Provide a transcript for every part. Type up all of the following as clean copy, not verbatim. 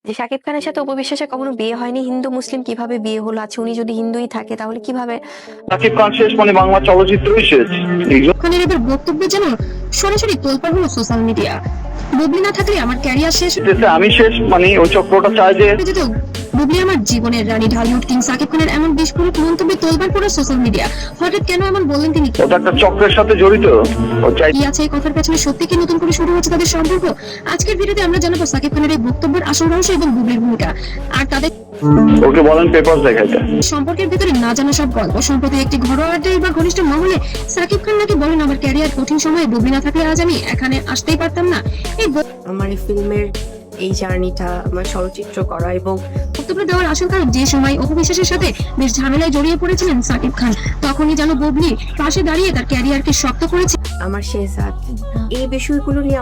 যে শাকিব খানের সাথে অপু বিশ্বাসের কখনো বিয়ে হয়নি, হিন্দু মুসলিম কিভাবে বিয়ে হলো? আচ্ছা, উনি যদি হিন্দুই থাকে তাহলে কিভাবে? সাকিব খান শেষ মানে বাংলা চলচ্চিত্রই শেষ। খানের এবার বক্তব্য যেন সরাসরি তোলপাড় হলো সোশ্যাল মিডিয়া। বুবলি না থাকলে আমার ক্যারিয়ার শেষ আমি শেষ মানে ওই চক্রটা চায় যে হয়ে যেত। বুবলি আমার জীবনের রানী, ঢালিউড কিং সাকিব খানের এমন বিস্ফোরক মন্তব্যে তোলপাড় পুরো সোশ্যাল মিডিয়া। হঠাৎ কেন এমন বললেন তিনি? ওটা একটা চক্রের সাথে জড়িত। ও চাই কি আছে এই কথার পেছনে? সত্যি কি নতুন করে শুরু হচ্ছে তাদের সম্পর্ক? আজকের ভিডিওতে আমরা জানাবো সাকিব খানের এই বক্তব্যের আসল রহস্য এবং বুবলির ভূমিকা, আর তাদের ওকে বলেন পেপার দেখাইতে। সম্পর্কের ভিতরে না জানা সব গল্প। সম্প্রতি একটি ঘরোয়া আড্ডায় বা ঘনিষ্ঠ মহলে সাকিব খান নাকি বলেন, আমার ক্যারিয়ার কঠিন সময়ে বুবলি না থাকলে আজ আমি এখানে আসতেই পারতাম না। এই আমার এই ফিল্মের এই জার্নিটা, আমার চলচ্চিত্র করা এবং বক্তব্য দেওয়ার আসল কারণ, যে সময় অপু বিশ্বাসের সাথে বেশ ঝামেলায় জড়িয়ে পড়েছিলেন সাকিব খান, তখনই যেন বুবলি পাশে দাঁড়িয়ে তার ক্যারিয়ারকে শক্ত করেছে। আমার শেহজাদ, এই বিষয়গুলো নিয়ে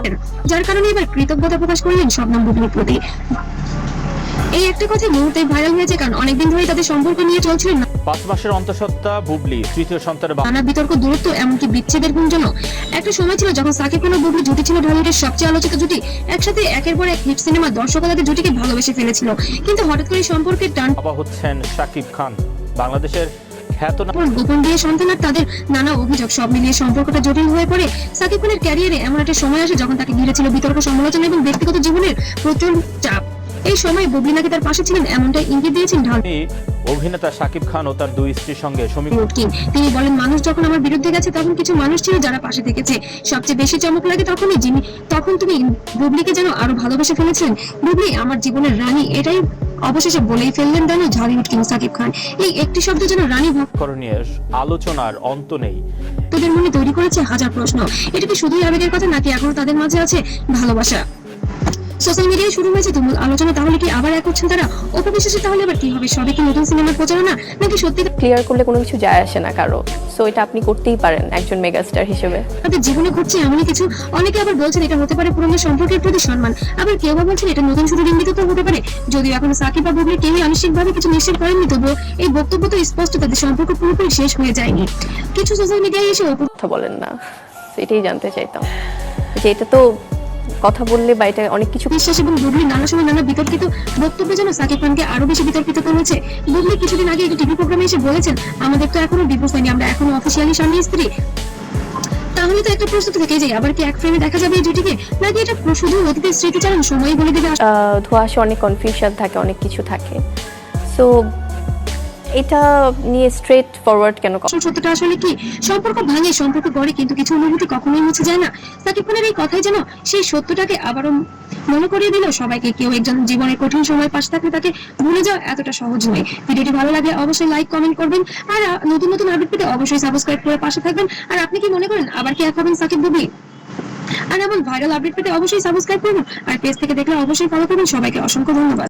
যার কারণে এবার কৃতজ্ঞতা প্রকাশ করলেন শবনম বুবলির প্রতি। এই একটা কথা মুহূর্তে ভাইরাল হয়েছে, কারণ অনেকদিন ধরেই তাদের সম্পর্ক নিয়ে চলছিল 5 মাসের অন্তঃসত্ত্বা বুবলি তৃতীয় সন্তানের নানা বিতর্ক, দূরত্ব, এমনকি বিচ্ছেদের গুঞ্জন। একটা সময় ছিল যখন সাকিব খান ও বুবলি জুটি ছিল ঢালিউডের সবচেয়ে আলোচিত জুটি। একসাথে একের পর এক হিট সিনেমা দর্শকরা তাদের জুটিকে ভালোবেসে ফেলেছিল। কিন্তু হঠাৎ করে সম্পর্কের টান বাবা হচ্ছেন শাকিব খান, বাংলাদেশের খ্যাতনামা গোপন বিয়ে, সন্তান আর তাদের নানা অভিযোগ, সব মিলিয়ে সম্পর্কটা জটিল হয়ে পড়ে। সাকিব খানের ক্যারিয়ারে এমন একটা সময় আসে যখন তাকে ঘিরে ছিল বিতর্ক, সমালোচনা এবং ব্যক্তিগত জীবনের প্রচুর চাপ। এই সময় বুবলি নাকি তার পাশে ছিলেন, এমনটা ইঙ্গিত দিয়েছেন অভিনেতা শাকিব খান ও তার 2 স্ত্রীর সঙ্গে ঢালিউড কিং। তিনি বলেন, মানুষ যখন আমার বিরুদ্ধে গেছে তখন কিছু মানুষ ছিল যারা পাশে থেকেছে। সবচেয়ে বেশি চমক লাগে তখন তুমি বুবলিকে যেন আরো ভালোবেসে ফেলেছিলেন। বুবলি আমার জীবনের রানী, এটাই অবশেষে বলেই ফেললেন যেন ঢালিউড কিং সাকিব খান। এই একটি শব্দ যেন রানী করণীয় আলোচনার অন্ত নেই। ভক্তদের মনে তৈরি করেছে হাজার প্রশ্ন। এটা কি শুধুই আবেগের কথা, নাকি এখনো তাদের মাঝে আছে ভালোবাসা? সোশ্যাল মিডিয়ায় শুরু হয়েছে তুমুল আলোচনা। তাহলে কি আবার এক হচ্ছেন তারা? অপু বিশ্বাসের তাহলে এবার কি হবে? সবে কি নতুন সিনেমার প্রচারণা, নাকি সত্যি ক্লিয়ার করলে কোনো কিছু যায় আসে না কারো। সো এটা আপনি করতেই পারেন একজন মেগাস্টার হিসেবে। তাদের জীবনে ঘটছে এমনই কিছু? অনেকে আবার বলছেন এটা হতে পারে পুরনো সম্পর্কের প্রতি সম্মান, আবার কেউ বা বলছেন এটা নতুন শুরুর ইঙ্গিত তো হতে পারে। যদিও এখন সাকিব বা বুবলি কেউই আনুষ্ঠানিকভাবে কিছু নিশ্চিত করেননি, তবুও এই বক্তব্য তো স্পষ্ট, তাদের সম্পর্ক পুরোপুরি শেষ হয়ে যায়নি। কিছু সোশ্যাল মিডিয়ায় এসে অপু কথা বলেন না, এটাই জানতে চাইতাম যে এটা তো কথা বললে বা এটা অনেক কিছু। বিশ্বাস এবং বুবলি নানা সময় নানা বিতর্কিত বক্তব্য যেন সাকিব খানকে আরো বেশি বিতর্কিত করেছে। বুবলি কিছুদিন আগে একটি টিভি প্রোগ্রামে এসে বলেছেন, আমাদের তো এখনো ডিভোর্স হয়নি, আমরা এখনো অফিসিয়ালি স্বামী স্ত্রী। তাহলে তো একটা প্রশ্ন থেকে যায়, আবার কি এক ফ্রেমে দেখা যাবে এই জুটিকে, নাকি এটা শুধু অতীতের স্মৃতিচারণ, সময়ই বলে দেবে? ধোঁয়াশা, অনেক কনফিউশন থাকে, অনেক কিছু থাকে। সো এটা নিয়ে স্ট্রেট ফরওয়ার্ড কেন? সত্যটা আসলে কি? সম্পর্ক ভাঙে, সম্পর্ক গড়ে, কিন্তু কিছু অনুভূতি কখনোই মুছে যায় না। সাকিব খানের এই কথাই যেন সেই সত্যটাকে আবারও মনে করিয়ে দিল সবাইকে। কেউ একজন জীবনের কঠিন সময় পাশে থাকলে তাকে ভুলে যাওয়া এতটা সহজ নয়। ভিডিওটি ভালো লাগলে অবশ্যই লাইক, কমেন্ট করবেন, আর নতুন নতুন আপডেট পেতে অবশ্যই সাবস্ক্রাইব করে পাশে থাকবেন। আর আপনি কি মনে করেন আবার কি এক হবেন সাকিব বুবলি? আর এমন ভাইরাল আপডেট পেতে অবশ্যই সাবস্ক্রাইব করুন, আর পেজ থেকে দেখলে অবশ্যই ফলো করুন। সবাইকে অসংখ্য ধন্যবাদ।